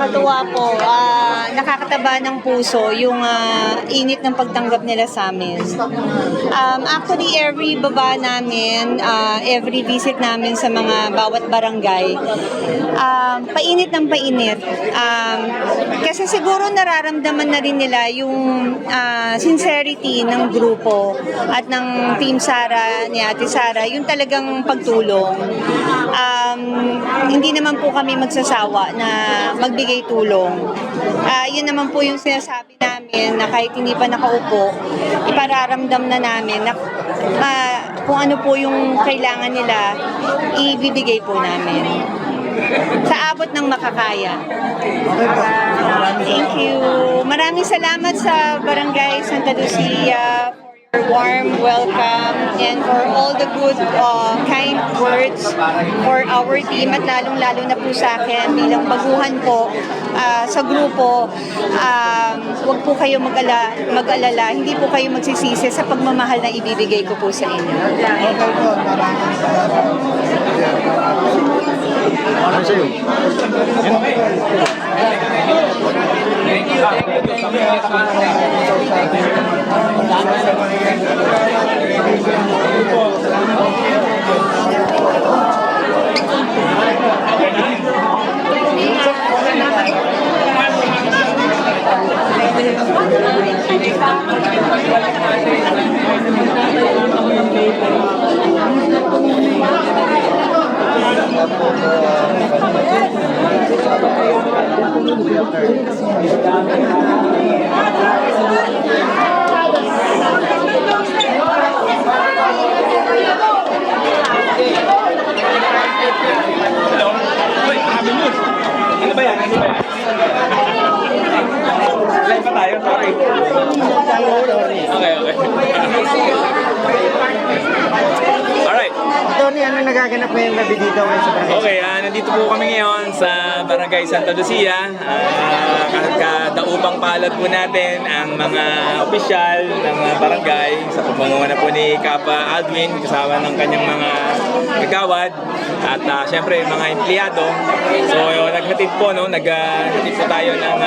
nakakatuwa po. Nakakataba ng puso yung init ng pagtanggap nila sa amin. Actually, every baba namin, every visit namin sa mga bawat barangay, painit ng painit. Kasi siguro nararamdaman na rin nila yung sincerity ng grupo at ng Team Sara, ni Ate Sara, yung talagang pagtulong. Hindi naman po kami magsasawa na magbigay tulong. Yun naman po yung sinasabi namin na kahit hindi pa nakaupo, ipararamdam na namin na kung ano po yung kailangan nila, ibibigay po namin. Sa abot ng makakaya. Thank you. Maraming salamat sa Barangay Santa Lucia for your warm welcome and for all the good, kind words for our team at lalong-lalo na po sa akin bilang baguhan po sa grupo. Huwag po kayo mag-alala. Hindi po kayo magsisisi sa pagmamahal na ibibigay ko po sa inyo. Ano ba yan? Live pa tayo? Sorry. Okay. Alright. Tony, ano nagaganap ngayon gabi dito ngayon sa barangay? Okay, nandito po kami ngayon sa Barangay Santa Lucia. Kadaupang palad po natin ang mga opisyal ng barangay sa pamumuno po ni Kapa Aldwin kasama ng kanyang mga kagawad at syempre mga empleyado. So naghatid po, naghatid po tayo ng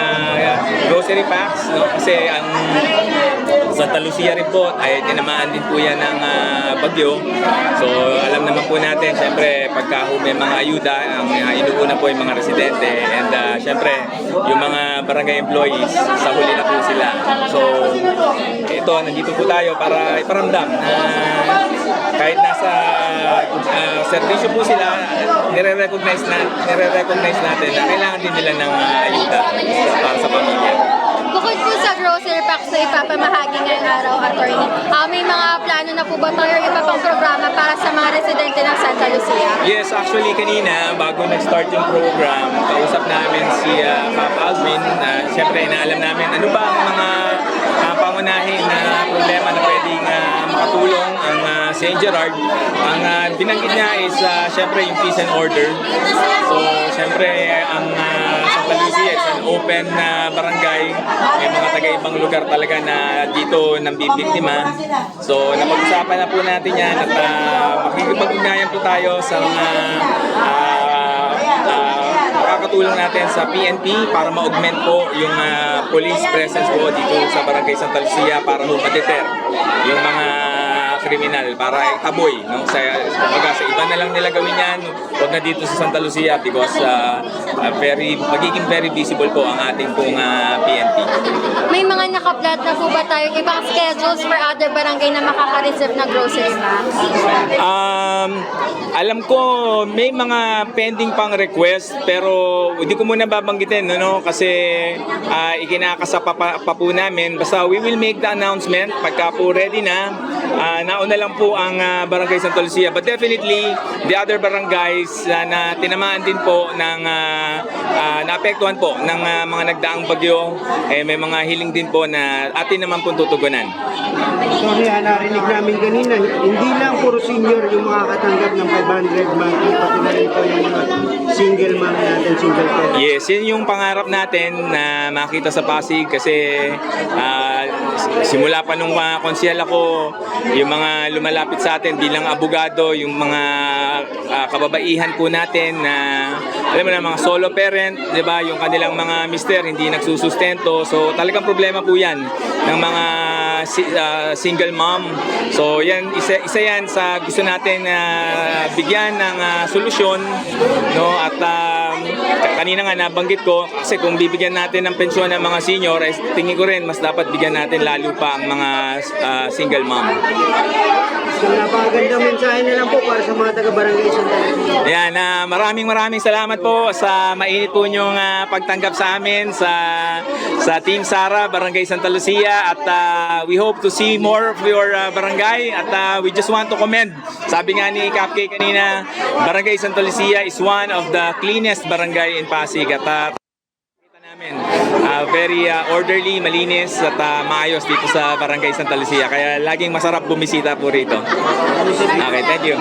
grocery packs, kasi ang Santa Lucia rin po ay tinamaan din po yan ng bagyo. So alam naman po natin, syempre pagka may mga ayuda, ang inuuna po yung mga residente and syempre yung mga barangay employees, sa huli na po sila. So ito, nandito po tayo para iparamdam na kahit nasa servisyo po sila, nire-recognize natin na kailangan din nila ng ayuda para sa pamilya. Bukod po sa grocery packs na ipapamahagi ngayong araw, attorney, may mga plano na po ba tayo iba pang programa para sa mga residente ng Santa Lucia? Yes, actually kanina, bago nag-start yung program, kausap namin si Kap Aldwin. Siyempre, inaalam namin ano ba ang mga pangunahin na problema na pwedeng makatulong ang St. Gerard. Ang binanggit niya is siyempre yung peace and order. So, siyempre, ang Santa Lucia is an open barangay. May mga taga-ibang lugar talaga na dito nambibiktima. So, napag-usapan na po natin yan at makikipag-ugnayan po tayo sa mga makakatulong natin sa PNP para ma-augment po yung police presence po dito sa Barangay Santa Lucia para ma-deter yung mga kriminal, para taboy, sa iba na lang nila gawin yan, huwag na dito sa Santa Lucia because magiging very visible po ang ating pong PNP. May mga nakaplat na po ba tayo ibang schedules for other barangay na makaka-receive na grocery packs? Alam ko may mga pending pang request pero hindi ko muna babanggitin kasi ikinakasa pa po namin. Basta we will make the announcement pagka po ready na. Nauna lang po ang Barangay Santa Lucia, but definitely the other barangays na tinamaan din po ng naapektuhan po ng mga nagdaang bagyo, may mga hiling din po na atin naman pong tutugunan. Tony, narinig namin kanina, hindi lang puro senior yung makakatanggap ng 500 monthly, pati na rin po yung single mom natin, single parent. Yes, yun yung pangarap natin na makita sa Pasig kasi simula pa nung konsyel ako, yung mga mga lumalapit sa atin bilang abogado, yung mga kababaihan po natin na alam mo na mga solo parent, 'di ba? Yung kanilang mga mister hindi nagsusustento. So talagang problema po 'yan ng mga single mom. So yan isa yan sa gusto natin na bigyan ng solusyon, no? At kanina nga nabanggit ko kasi kung bibigyan natin ng pensyon ng mga senior, tingin ko rin mas dapat bigyan natin lalo pa ang mga single mom. So, napakagandang mensahe na lang po para sa mga taga-barangay Santa Lucia. Ayan, maraming salamat po sa mainit po niyong pagtanggap sa amin sa Team Sara, Barangay Santa Lucia, at we hope to see more of your barangay, at we just want to commend, sabi nga ni Kapke kanina, Barangay Santa Lucia is one of the cleanest barangay in Pasig, at kita namin very orderly, malinis at maayos dito sa Barangay Santa Lucia, kaya laging masarap bumisita po rito. Okay, thank you.